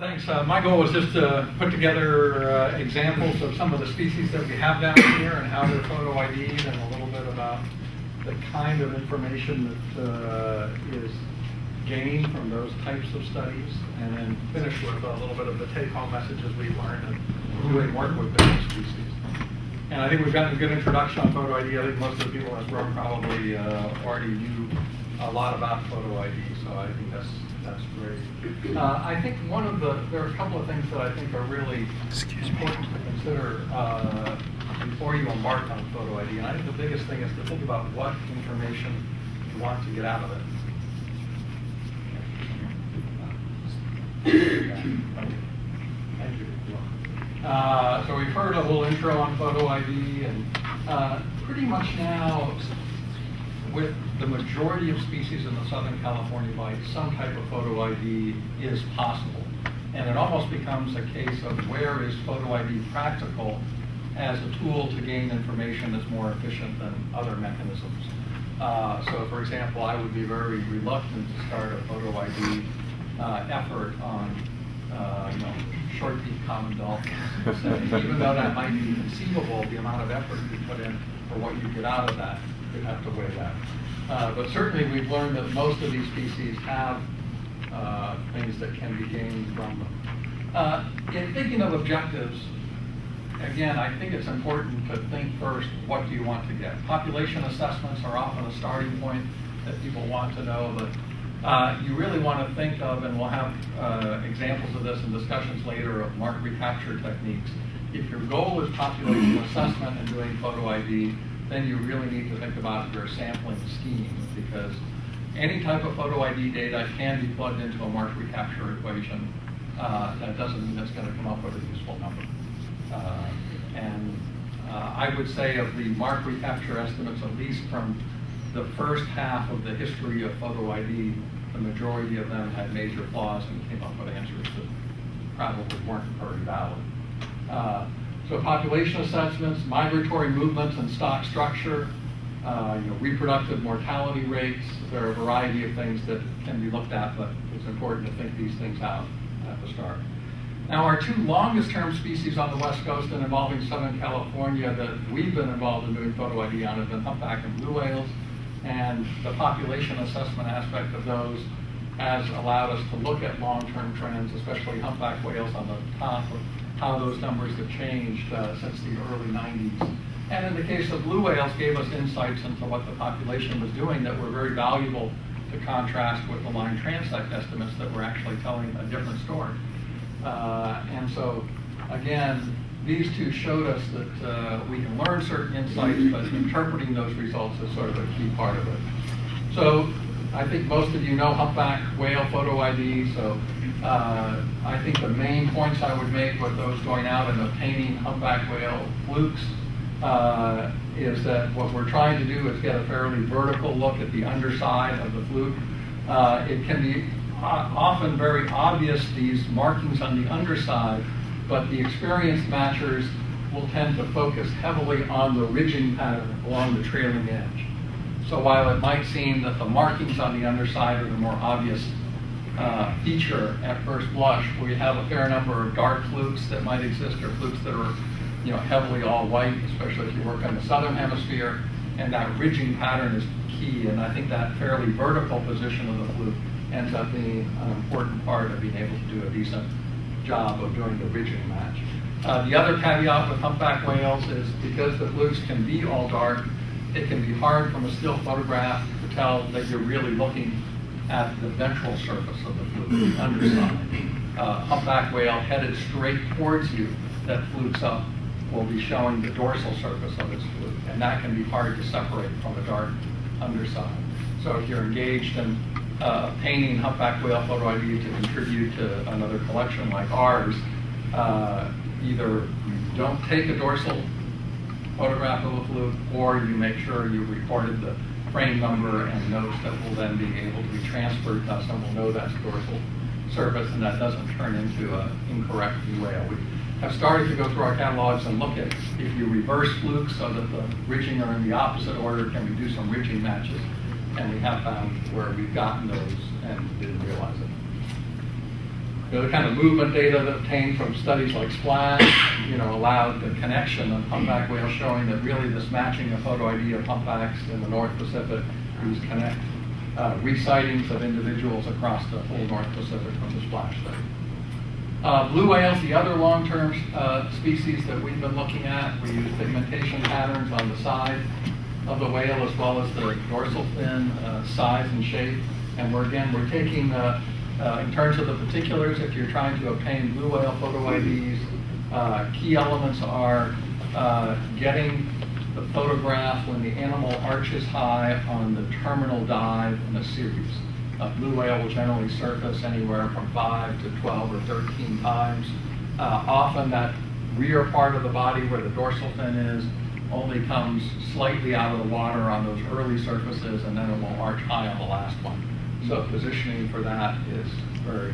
Thanks. My goal was just to put together examples of some of the species that we have down here and how they're photo ID'd, and a little bit about the kind of information that is gained from those types of studies, and then finish with a little bit of the take-home messages we've learned in doing work with different species. And I think we've gotten a good introduction on photo ID. I think most of the people in this room probably already knew a lot about photo ID, so I think that's great. I think there are a couple of things that I think are really important to consider before you embark on photo ID. And I think the biggest thing is to think about what information you want to get out of it. Thank you. So we've heard a little intro on photo ID, and pretty much now, with the majority of species in the Southern California bight, some type of photo ID is possible. And it almost becomes a case of where is photo ID practical as a tool to gain information that's more efficient than other mechanisms. So for example, I would be very reluctant to start a photo ID effort on short-beak common dolphins. Even though that might be conceivable, the amount of effort you put in for what you get out of that, you'd have to weigh that. But certainly we've learned that most of these species have things that can be gained from them. In thinking of objectives, again, I think it's important to think first, what do you want to get? Population assessments are often a starting point that people want to know, but you really want to think of, and we'll have examples of this in discussions later, of mark recapture techniques. If your goal is population assessment and doing photo ID, then you really need to think about your sampling scheme, because any type of photo ID data can be plugged into a mark recapture equation. That doesn't mean it's going to come up with a useful number. I would say of the mark recapture estimates, at least from the first half of the history of photo ID, the majority of them had major flaws and came up with answers that probably weren't very valid. So population assessments, migratory movements and stock structure, reproductive mortality rates. There are a variety of things that can be looked at, but it's important to think these things out at the start. Now, our two longest term species on the West Coast and involving Southern California that we've been involved in doing photo ID on have been humpback and blue whales, and the population assessment aspect of those has allowed us to look at long-term trends, especially humpback whales on the top, of how those numbers have changed since the early 90s. And in the case of blue whales, gave us insights into what the population was doing that were very valuable to contrast with the line transect estimates that were actually telling a different story. And so, again, these two showed us that we can learn certain insights, but interpreting those results is sort of a key part of it. So I think most of you know humpback whale photo ID, so I think the main points I would make with those going out and obtaining humpback whale flukes is that what we're trying to do is get a fairly vertical look at the underside of the fluke. It can be often very obvious, these markings on the underside, but the experienced matchers will tend to focus heavily on the ridging pattern along the trailing edge. So while it might seem that the markings on the underside are the more obvious feature at first blush, we have a fair number of dark flukes that might exist, or flukes that are heavily all white, especially if you work on the southern hemisphere, and that ridging pattern is key, and I think that fairly vertical position of the fluke ends up being an important part of being able to do a decent job of doing the ridging match. The other caveat with humpback whales is because the flukes can be all dark, it can be hard from a still photograph to tell that you're really looking at the ventral surface of the fluke, the underside. Humpback whale headed straight towards you that flukes up will be showing the dorsal surface of its fluke, and that can be hard to separate from a dark underside. So if you're engaged in obtaining humpback whale photo ID to contribute to another collection like ours, either you don't take a dorsal photograph of a fluke, or you make sure you recorded the frame number and notes that will then be able to be transferred, thus someone will know that's dorsal surface, and that doesn't turn into an incorrect whale. We have started to go through our catalogs and look at if you reverse flukes so that the ridging are in the opposite order, can we do some ridging matches? And we have found where we've gotten those and didn't realize it. The kind of movement data that obtained from studies like SPLASH, allowed the connection of humpback whales, showing that really this matching of photo ID of humpbacks in the North Pacific, these connect resightings of individuals across the whole North Pacific from the SPLASH study. Blue whales, the other long-term species that we've been looking at, we use pigmentation patterns on the side of the whale as well as the dorsal fin size and shape. And we're taking, in terms of the particulars, if you're trying to obtain blue whale photo IDs, key elements are getting the photograph when the animal arches high on the terminal dive in a series. A blue whale will generally surface anywhere from 5 to 12 or 13 times. Often that rear part of the body where the dorsal fin is only comes slightly out of the water on those early surfaces, and then it will arch high on the last one. So positioning for that is very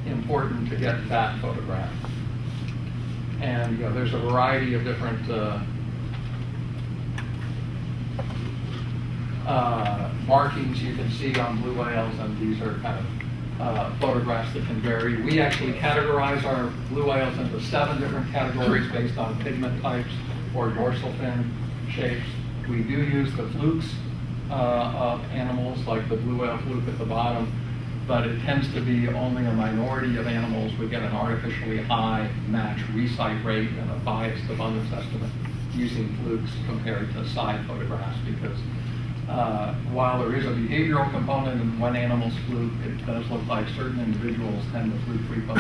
important to get that photograph. And there's a variety of different markings you can see on blue whales, and these are kind of photographs that can vary. We actually categorize our blue whales into 7 different categories based on pigment types or dorsal fin shapes. We do use the flukes of animals, like the blue whale fluke at the bottom, but it tends to be only a minority of animals. We get an artificially high match recite rate and a biased abundance estimate using flukes compared to side photographs, because while there is a behavioral component in one animal's fluke, it does look like certain individuals tend to fluke repose.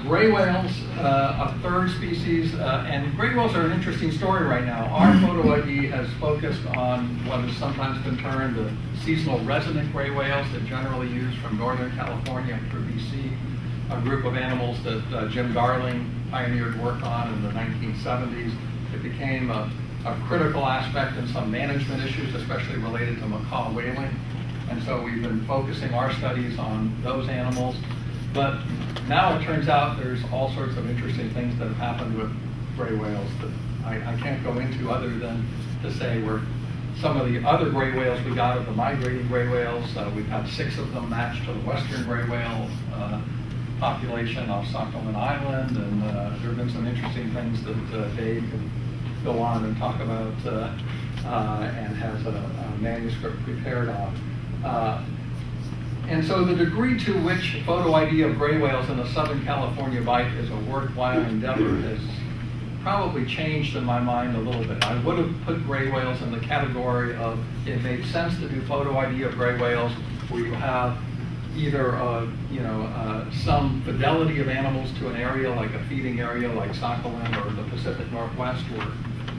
Gray whales, a third species, and gray whales are an interesting story right now. Our photo ID has focused on what has sometimes been termed the seasonal resident gray whales that generally use from Northern California through BC, a group of animals that Jim Darling pioneered work on in the 1970s. It became a critical aspect in some management issues, especially related to macaw whaling. And so we've been focusing our studies on those animals. But now it turns out there's all sorts of interesting things that have happened with gray whales that I can't go into, other than to say some of the other gray whales we got are the migrating gray whales. We've had 6 of them matched to the western gray whale population off Sakhalin Island, and there have been some interesting things that Dave can go on and talk about and has a manuscript prepared on. And so the degree to which photo ID of gray whales in the Southern California Bight is a worthwhile endeavor has probably changed in my mind a little bit. I would have put gray whales in the category of, it made sense to do photo ID of gray whales where you have either some fidelity of animals to an area, like a feeding area like Sakhalin or the Pacific Northwest, where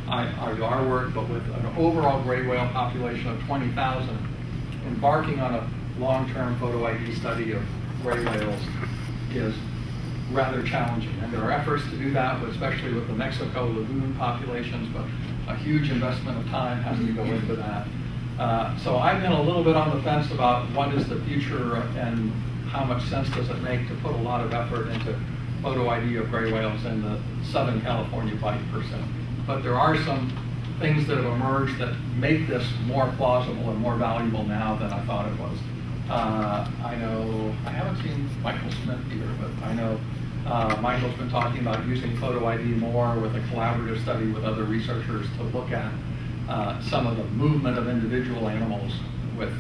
I do our work, but with an overall gray whale population of 20,000, embarking on a long-term photo ID study of gray whales is rather challenging. And there are efforts to do that, especially with the Mexico lagoon populations, but a huge investment of time has to go into that. So I've been a little bit on the fence about what is the future and how much sense does it make to put a lot of effort into photo ID of gray whales in the Southern California Bight per se. But there are some things that have emerged that make this more plausible and more valuable now than I thought it was. I know, I haven't seen Michael Smith either, but I know Michael's been talking about using photo ID more with a collaborative study with other researchers to look at some of the movement of individual animals with,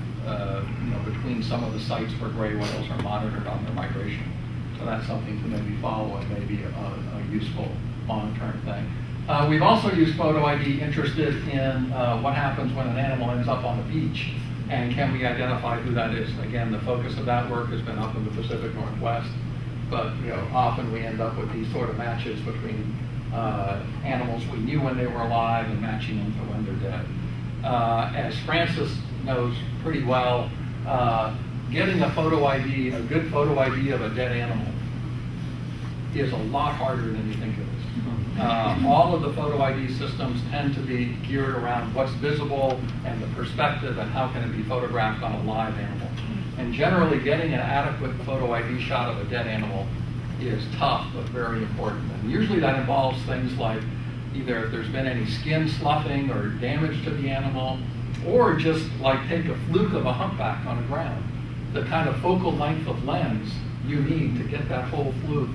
between some of the sites where gray whales are monitored on their migration. So that's something to maybe follow and maybe a useful long-term thing. We've also used photo ID interested in what happens when an animal ends up on the beach, and can we identify who that is. Again, the focus of that work has been up in the Pacific Northwest, but often we end up with these sort of matches between animals we knew when they were alive and matching them to when they're dead. As Francis knows pretty well, getting a photo ID, a good photo ID of a dead animal, is a lot harder than you think it is. All of the photo ID systems tend to be geared around what's visible and the perspective and how can it be photographed on a live animal. And generally getting an adequate photo ID shot of a dead animal is tough but very important. And usually that involves things like either if there's been any skin sloughing or damage to the animal, or just like take a fluke of a humpback on the ground. The kind of focal length of lens you need to get that whole fluke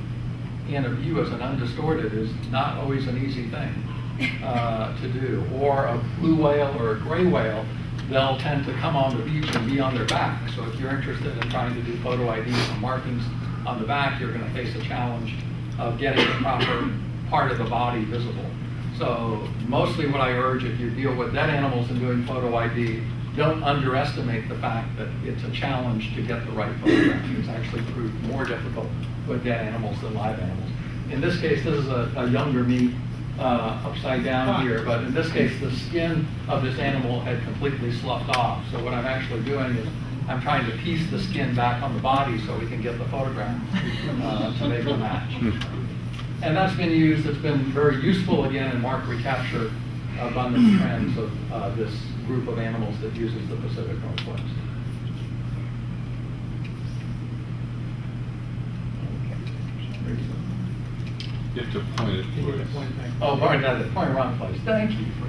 in a view as an undistorted is not always an easy thing to do. Or a blue whale or a gray whale, they'll tend to come on the beach and be on their back. So if you're interested in trying to do photo ID from markings on the back, you're going to face a challenge of getting the proper part of the body visible. So mostly what I urge, if you deal with dead animals and doing photo ID, don't underestimate the fact that it's a challenge to get the right photograph. It's actually proved more difficult with dead animals than live animals. In this case, this is a younger me upside down here, but in this case, the skin of this animal had completely sloughed off. So what I'm actually doing is I'm trying to piece the skin back on the body so we can get the photograph to make a match. And that's been used, it's been very useful again in mark recapture abundance trends of this group of animals that uses the Pacific Northwest. You have to point it towards. Oh, point around place. Thank you for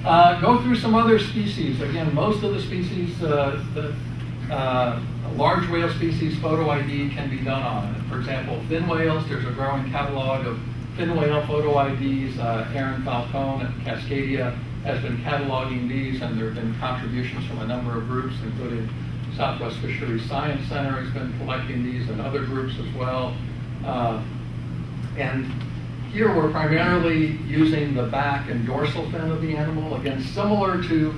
that. Go through some other species. Again, most of the species, the large whale species photo ID can be done on. For example, fin whales, there's a growing catalog of fin whale photo IDs. Aaron Falcone at Cascadia has been cataloging these, and there have been contributions from a number of groups, including Southwest Fisheries Science Center has been collecting these, and other groups as well. And here we're primarily using the back and dorsal fin of the animal, again, similar to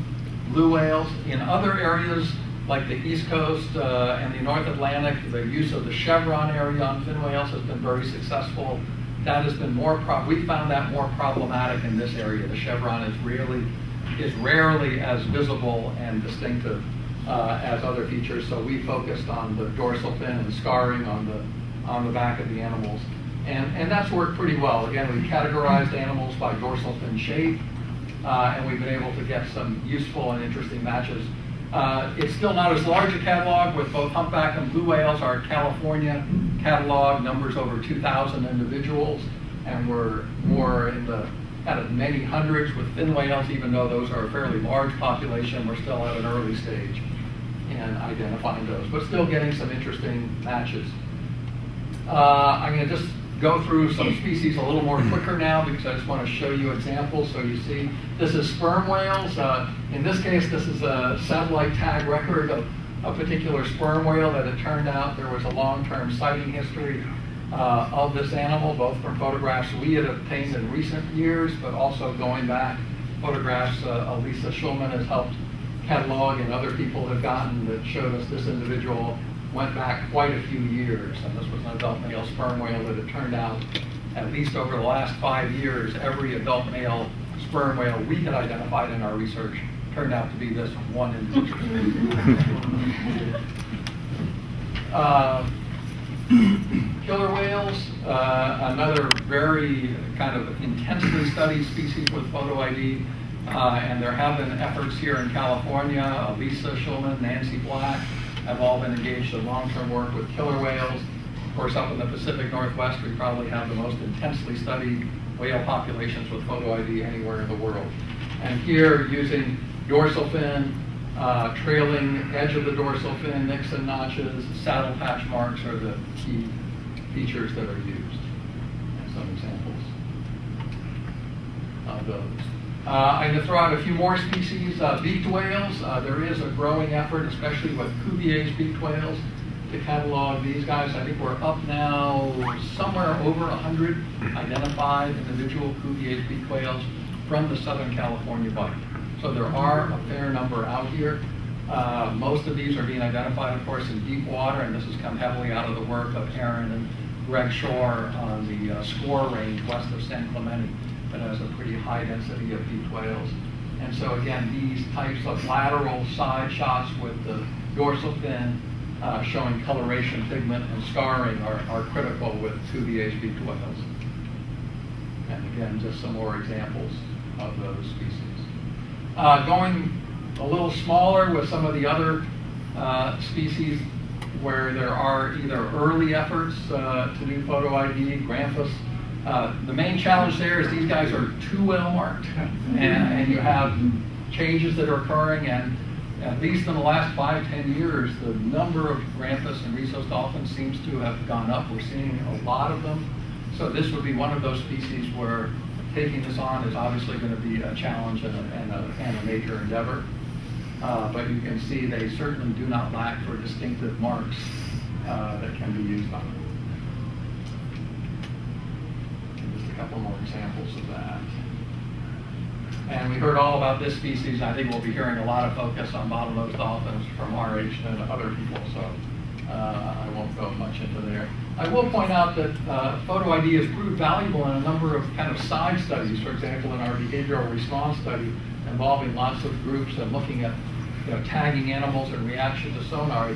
blue whales. In other areas, like the East Coast and the North Atlantic, the use of the chevron area on fin whales has been very successful. That has been we found that more problematic in this area. The chevron is rarely as visible and distinctive as other features, so we focused on the dorsal fin and scarring on the back of the animals. And that's worked pretty well. Again, we've categorized animals by dorsal fin shape, and we've been able to get some useful and interesting matches. It's still not as large a catalog with both humpback and blue whales. Our California catalog numbers over 2,000 individuals, and we're more in the kind of many hundreds with fin whales. Even though those are a fairly large population, we're still at an early stage in identifying those, but still getting some interesting matches. I'm going to just go through some species a little more quicker now because I just want to show you examples. So you see, this is sperm whales. In this case, this is a satellite tag record of a particular sperm whale that it turned out there was a long-term sighting history of this animal, both from photographs we had obtained in recent years, but also going back photographs Elisa Schulman has helped catalog and other people have gotten that showed us this individual went back quite a few years, and this was an adult male sperm whale that it turned out, at least over the last 5 years, every adult male sperm whale we had identified in our research turned out to be this one individual. Killer whales, another very kind of intensely studied species with photo ID, and there have been efforts here in California. Elisa Schulman, Nancy Black have all been engaged in long-term work with killer whales. Of course, up in the Pacific Northwest, we probably have the most intensely studied whale populations with photo ID anywhere in the world. And here, using dorsal fin, trailing edge of the dorsal fin, nicks and notches, saddle patch marks are the key features that are used. And some examples of those. I'm going to throw out a few more species. Beaked whales, there is a growing effort, especially with Cuvier's beaked whales, to catalog these guys. I think we're up now somewhere over 100 identified individual Cuvier's beaked whales from the Southern California Bight. So there are a fair number out here. Most of these are being identified, of course, in deep water, and this has come heavily out of the work of Aaron and Greg Shore on the Score Range west of San Clemente that has a pretty high density of beaked whales. And so again, these types of lateral side shots with the dorsal fin showing coloration, pigment, and scarring are critical with Cuvier's beaked whales. And again, just some more examples of those species. Going a little smaller with some of the other species where there are either early efforts to do photo ID, Gramphus. The main challenge there is these guys are too well marked, and you have changes that are occurring, and at least in the last 5-10 years, the number of Grampus and rhesus dolphins seems to have gone up. We're seeing a lot of them. So this would be one of those species where taking this on is obviously going to be a challenge and a major endeavor. But you can see they certainly do not lack for distinctive marks that can be used on them. And just a couple more examples of that. And we heard all about this species. I think we'll be hearing a lot of focus on bottlenose dolphins from RH and other people, so I won't go much into there. I will point out that photo ID has proved valuable in a number of kind of side studies. For example, in our behavioral response study involving lots of groups and looking at tagging animals in reaction to sonar,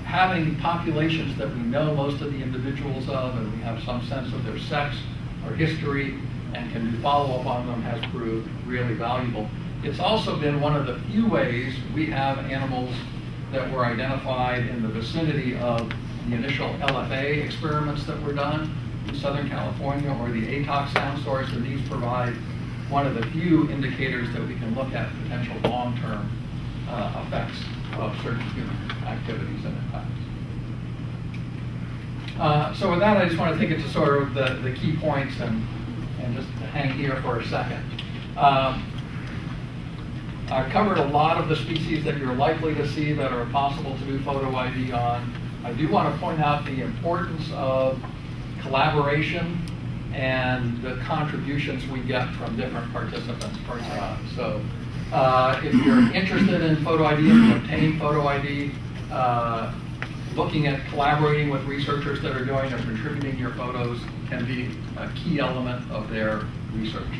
having populations that we know most of the individuals of and we have some sense of their sex or history and can do follow-up on them has proved really valuable. It's also been one of the few ways we have animals that were identified in the vicinity of the initial LFA experiments that were done in Southern California or the ATOC sound source, and these provide one of the few indicators that we can look at potential long-term effects of certain human activities and impacts. So with that, I just want to take it to sort of the key points and just hang here for a second. I've covered a lot of the species that you're likely to see that are possible to do photo ID on. I do want to point out the importance of collaboration and the contributions we get from different participants. So if you're interested in photo ID and you obtain photo ID, looking at collaborating with researchers that are doing or contributing your photos can be a key element of their research.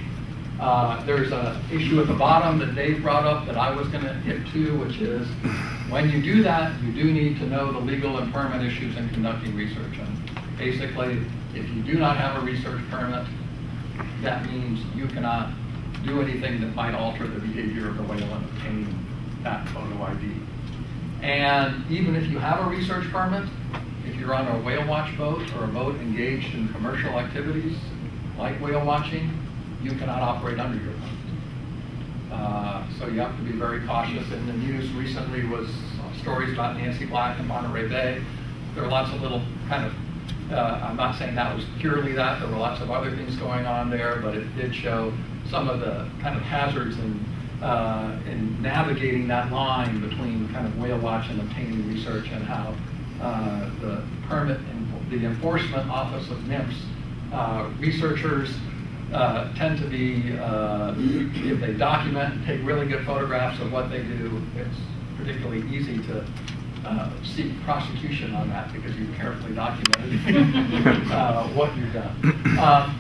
There's an issue at the bottom that Dave brought up that I was going to hit to, which is when you do that, you do need to know the legal and permit issues in conducting research. And basically, if you do not have a research permit, that means you cannot do anything that might alter the behavior of the whale in obtaining that photo ID. And even if you have a research permit, if you're on a whale watch boat or a boat engaged in commercial activities like whale watching, you cannot operate under your permit. So you have to be very cautious. In the news recently was stories about Nancy Black in Monterey Bay. There are lots of little kind of, I'm not saying that was purely that, there were lots of other things going on there, but it did show some of the kind of hazards in navigating that line between kind of whale watch and obtaining research, and how the permit and the enforcement office of NIMS, researchers tend to be, if they document and take really good photographs of what they do, it's particularly easy to seek prosecution on that because you've carefully documented what you've done.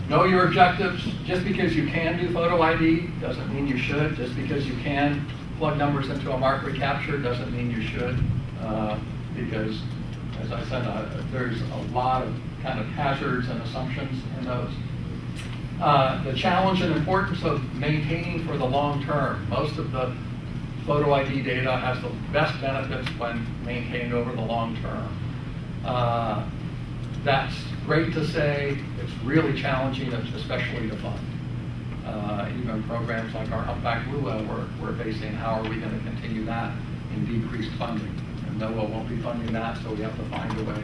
Know your objectives. Just because you can do photo ID doesn't mean you should. Just because you can plug numbers into a mark recapture doesn't mean you should. Because, as I said, there's a lot of kind of hazards and assumptions in those. The challenge and importance of maintaining for the long term. Most of the photo ID data has the best benefits when maintained over the long term. That's great to say. It's really challenging, especially to fund. Even programs like our Humpback Blue Whale, we're facing how are we going to continue that in decreased funding. And NOAA won't be funding that, so we have to find a way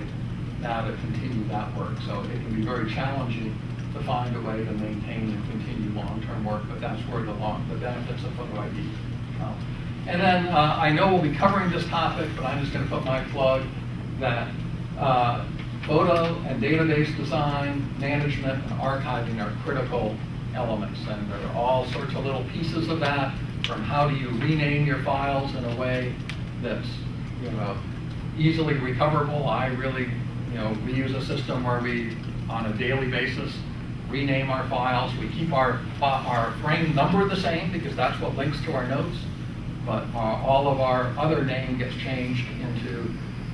now to continue that work. So it can be very challenging to find a way to maintain and continue long-term work, but that's where the benefits of photo ID come. And then I know we'll be covering this topic, but I'm just going to put my plug that photo and database design, management, and archiving are critical elements, and there are all sorts of little pieces of that, from how do you rename your files in a way that's easily recoverable. I really we use a system where we, on a daily basis, rename our files. We keep our frame number the same because that's what links to our notes, but all of our other name gets changed into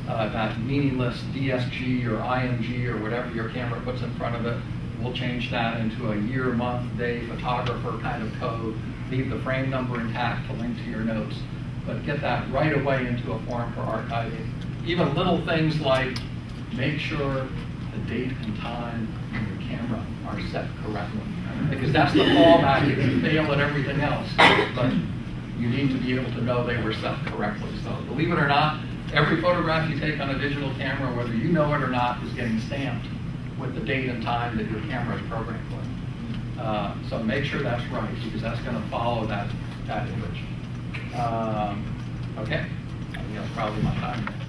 that meaningless DSG or IMG or whatever your camera puts in front of it. We'll change that into a year, month, day, photographer kind of code. Leave the frame number intact to link to your notes, but get that right away into a form for archiving. Even little things like make sure the date and time in your camera are are set correctly. Because that's the fallback if you fail at everything else. But you need to be able to know they were set correctly. So believe it or not, every photograph you take on a digital camera, whether you know it or not, is getting stamped with the date and time that your camera is programmed with. So make sure that's right, because that's going to follow that image. Okay, I think that's probably my time.